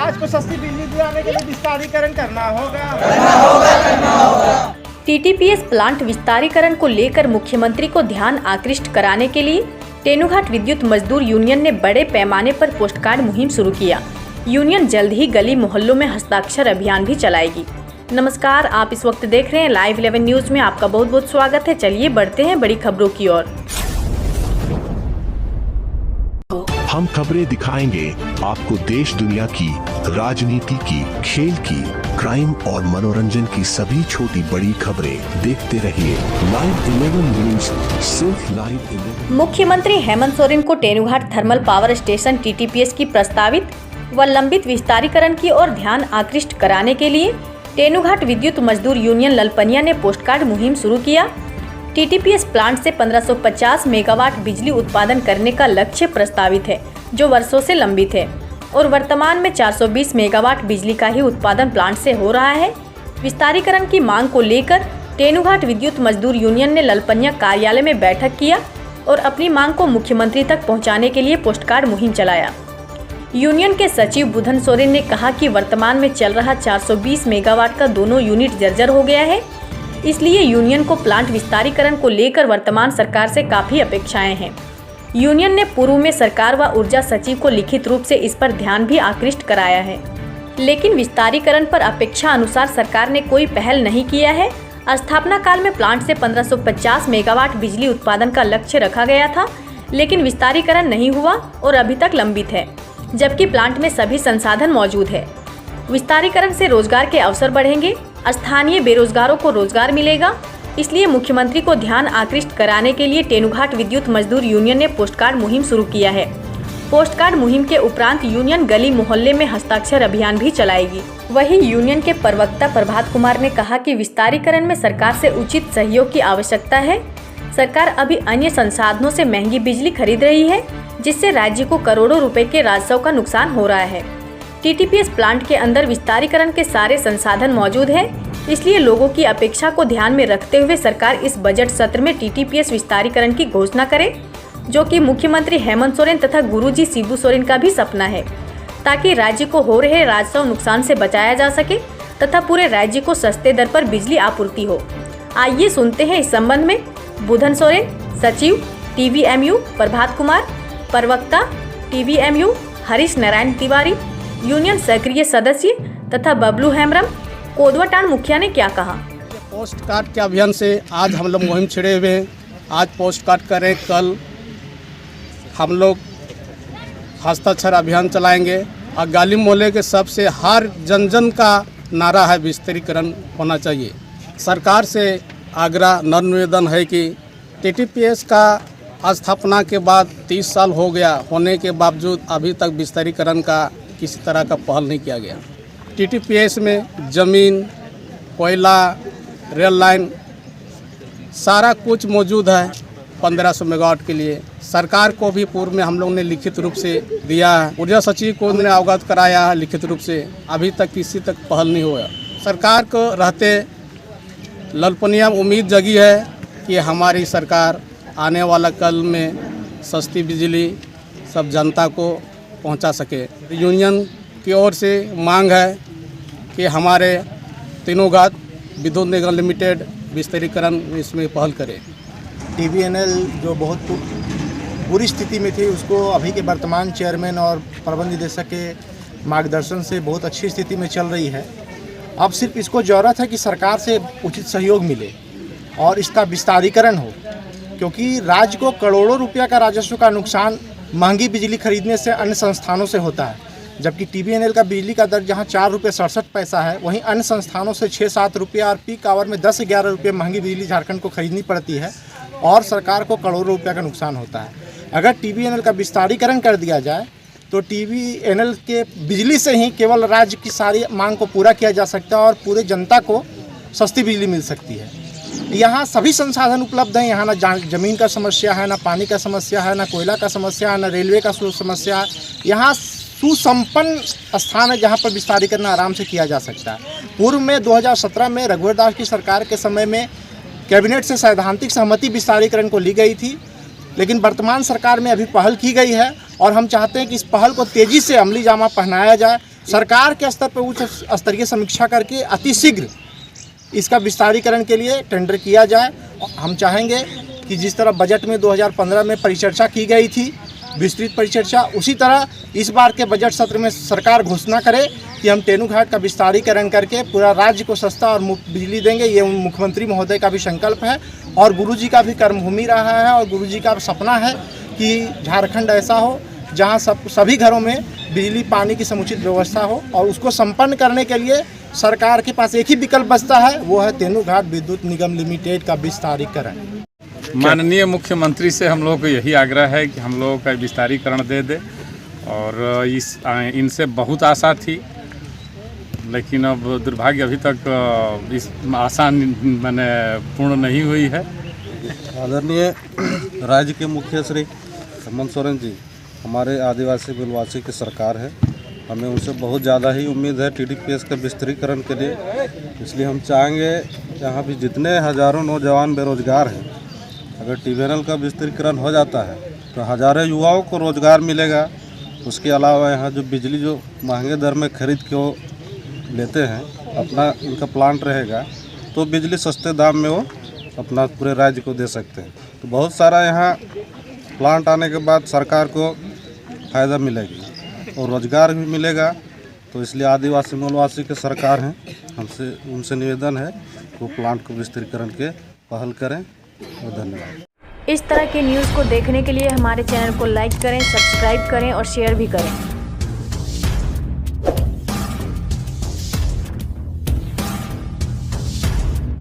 राज्य को सस्ती बिजली दिलाने के लिए विस्तारीकरण करना होगा। टीटीपीएस प्लांट विस्तारीकरण को लेकर मुख्यमंत्री को ध्यान आकृष्ट कराने के लिए तेनुघाट विद्युत मजदूर यूनियन ने बड़े पैमाने पर पोस्टकार्ड मुहिम शुरू किया। यूनियन जल्द ही गली मोहल्लों में हस्ताक्षर अभियान भी चलाएगी। नमस्कार, आप इस वक्त देख रहे हैं लाइव 11 न्यूज में। आपका बहुत बहुत स्वागत है। चलिए बढ़ते हैं बड़ी खबरों की ओर। हम खबरें दिखाएंगे आपको देश दुनिया की, राजनीति की, खेल की, क्राइम और मनोरंजन की सभी छोटी बड़ी खबरें। देखते रहिए लाइव 11 न्यूज, सिर्फ लाइव 11। मुख्यमंत्री हेमंत सोरेन को Tenughat thermal power station TTPS की प्रस्तावित व लंबित विस्तारीकरण की ओर ध्यान आकृष्ट कराने के लिए तेनुघाट विद्युत मजदूर यूनियन ललपनिया ने पोस्टकार्ड मुहिम शुरू किया। टीटीपीएस प्लांट से 1550 मेगावाट बिजली उत्पादन करने का लक्ष्य प्रस्तावित है, जो वर्षों से लंबित है और वर्तमान में 420 मेगावाट बिजली का ही उत्पादन प्लांट से हो रहा है। विस्तारीकरण की मांग को लेकर तेनुघाट विद्युत मजदूर यूनियन ने ललपनिया कार्यालय में बैठक किया और अपनी मांग को मुख्यमंत्री तक पहुँचाने के लिए पोस्टकार्ड मुहिम चलाया। यूनियन के सचिव बुधन सोरेन ने कहा कि वर्तमान में चल रहा 420 मेगावाट का दोनों यूनिट जर्जर हो गया है, इसलिए यूनियन को प्लांट विस्तारीकरण को लेकर वर्तमान सरकार से काफी अपेक्षाएं हैं। यूनियन ने पूर्व में सरकार व ऊर्जा सचिव को लिखित रूप से इस पर ध्यान भी आकृष्ट कराया है, लेकिन विस्तारीकरण पर अपेक्षा अनुसार सरकार ने कोई पहल नहीं किया है। स्थापना काल में प्लांट से 1550 मेगावाट बिजली उत्पादन का लक्ष्य रखा गया था, लेकिन विस्तारीकरण नहीं हुआ और अभी तक लंबित है, जबकि प्लांट में सभी संसाधन मौजूद है। विस्तारीकरण से रोजगार के अवसर बढ़ेंगे, स्थानीय बेरोजगारों को रोजगार मिलेगा, इसलिए मुख्यमंत्री को ध्यान आकृष्ट कराने के लिए तेनुघाट विद्युत मजदूर यूनियन ने पोस्टकार्ड मुहिम शुरू किया है। पोस्टकार्ड मुहिम के उपरांत यूनियन गली मोहल्ले में हस्ताक्षर अभियान भी चलाएगी। वहीं यूनियन के प्रवक्ता प्रभात कुमार ने कहा कि विस्तारीकरण में सरकार से उचित सहयोग की आवश्यकता है। सरकार अभी अन्य संसाधनों से महंगी बिजली खरीद रही है, जिससे राज्य को करोड़ों रुपए के राजस्व का नुकसान हो रहा है। टीटीपीएस प्लांट के अंदर विस्तारीकरण के सारे संसाधन मौजूद है, इसलिए लोगों की अपेक्षा को ध्यान में रखते हुए सरकार इस बजट सत्र में टीटीपीएस विस्तारीकरण की घोषणा करे, जो कि मुख्यमंत्री हेमंत सोरेन तथा गुरुजी शिबू सोरेन का भी सपना है, ताकि राज्य को हो रहे राजस्व नुकसान से बचाया जा सके तथा पूरे राज्य को सस्ते दर पर बिजली आपूर्ति हो। आइए सुनते हैं इस संबंध में बुधन सोरेन, सचिव टीवीएमयू प्रभात कुमार, प्रवक्ता टीवीएमयू हरीश नारायण तिवारी, यूनियन सक्रिय सदस्य तथा बबलू हेम्ब्रम, कोदवाटांड मुखिया ने क्या कहा। पोस्ट कार्ड के अभियान से आज हम लोग मुहिम छिड़े हुए हैं। आज पोस्ट कार्ड करें, कल हम लोग हस्ताक्षर अभियान चलाएंगे और गली मोहल्ले के सबसे हर जन जन का नारा है विस्तारीकरण होना चाहिए। सरकार से आग्रह निवेदन है कि टीटीपीएस का स्थापना के बाद 30 साल हो गया होने के बावजूद अभी तक विस्तारीकरण का किसी तरह का पहल नहीं किया गया। टीटीपीएस में ज़मीन, कोयला, रेल लाइन सारा कुछ मौजूद है। 1500 मेगावाट के लिए सरकार को भी पूर्व में हम लोग ने लिखित रूप से दिया है। ऊर्जा सचिव को ने अवगत कराया है लिखित रूप से, अभी तक किसी तक पहल नहीं हुआ। सरकार को रहते ललपनिया उम्मीद जगी है कि हमारी सरकार आने वाला कल में सस्ती बिजली सब जनता को पहुंचा सके। यूनियन की ओर से मांग है कि हमारे तेनुघाट विद्युत निगम लिमिटेड विस्तारीकरण इसमें पहल करे। टीवीएनएल जो बहुत बुरी स्थिति में थी, उसको अभी के वर्तमान चेयरमैन और प्रबंध निदेशक के मार्गदर्शन से बहुत अच्छी स्थिति में चल रही है। अब सिर्फ इसको ज़रूरत है कि सरकार से उचित सहयोग मिले और इसका विस्तारीकरण हो, क्योंकि राज्य को करोड़ों रुपया का राजस्व का नुकसान महंगी बिजली खरीदने से अन्य संस्थानों से होता है। जबकि टीवीएनएल का बिजली का दर जहां 4 रुपये 67 पैसा है, वहीं अन्य संस्थानों से 6-7 रुपये और पीक आवर में 10-11 रुपये महंगी बिजली झारखंड को खरीदनी पड़ती है और सरकार को करोड़ों रुपया का नुकसान होता है। अगर टीवीएनएल का विस्तारीकरण कर दिया जाए तो टीवीएनएल के बिजली से ही केवल राज्य की सारी मांग को पूरा किया जा सकता है और पूरे जनता को सस्ती बिजली मिल सकती है। यहाँ सभी संसाधन उपलब्ध हैं। यहाँ ना जमीन का समस्या है, ना पानी का समस्या है, ना कोयला का समस्या है, ना रेलवे का समस्या है। यहाँ सुसंपन्न स्थान है जहाँ पर विस्तारीकरण आराम से किया जा सकता है। पूर्व में 2017 में रघुवर दास की सरकार के समय में कैबिनेट से सैद्धांतिक सहमति विस्तारीकरण को ली गई थी, लेकिन वर्तमान सरकार में अभी पहल की गई है और हम चाहते हैं कि इस पहल को तेज़ी से अमली जामा पहनाया जाए। सरकार के स्तर पर उच्च स्तरीय समीक्षा करके अतिशीघ्र इसका विस्तारीकरण के लिए टेंडर किया जाए। हम चाहेंगे कि जिस तरह बजट में 2015 में परिचर्चा की गई थी, विस्तृत परिचर्चा, उसी तरह इस बार के बजट सत्र में सरकार घोषणा करे कि हम तेनूघाट का विस्तारीकरण करके पूरा राज्य को सस्ता और मुफ्त बिजली देंगे। ये मुख्यमंत्री महोदय का भी संकल्प है और गुरुजी का भी कर्मभूमि रहा है और गुरुजी का सपना है कि झारखंड ऐसा हो जहां सभी घरों में बिजली पानी की समुचित व्यवस्था हो, और उसको संपन्न करने के लिए सरकार के पास एक ही विकल्प बचता है, वो है तेनूघाट विद्युत निगम लिमिटेड का विस्तारीकरण। माननीय मुख्यमंत्री से हम लोग को यही आग्रह है कि हम लोग का विस्तारीकरण दे दे, और इनसे बहुत आशा थी, लेकिन अब दुर्भाग्य अभी तक इस आशा मैंने पूर्ण नहीं हुई है। आदरणीय राज्य के मुख्य श्री हेमंत सोरेन जी हमारे आदिवासी बिलवासी की सरकार है, हमें उनसे बहुत ज़्यादा ही उम्मीद है टीडीपीएस के विस्तारीकरण के लिए। इसलिए हम चाहेंगे यहाँ भी जितने हज़ारों नौजवान बेरोजगार हैं, अगर टीवीएनएल का विस्तारीकरण हो जाता है तो हज़ारों युवाओं को रोज़गार मिलेगा। उसके अलावा यहाँ जो बिजली जो महंगे दर में खरीद के वो लेते हैं, अपना इनका प्लांट रहेगा तो बिजली सस्ते दाम में वो अपना पूरे राज्य को दे सकते हैं। तो बहुत सारा यहाँ प्लांट आने के बाद सरकार को फ़ायदा मिलेगी और रोज़गार भी मिलेगा। तो इसलिए आदिवासी मूलवासी के सरकार हैं, हमसे उनसे निवेदन है कि वो प्लांट को विस्तारीकरण के पहल करें। और धन्यवाद। इस तरह के न्यूज़ को देखने के लिए हमारे चैनल को लाइक करें, सब्सक्राइब करें और शेयर भी करें।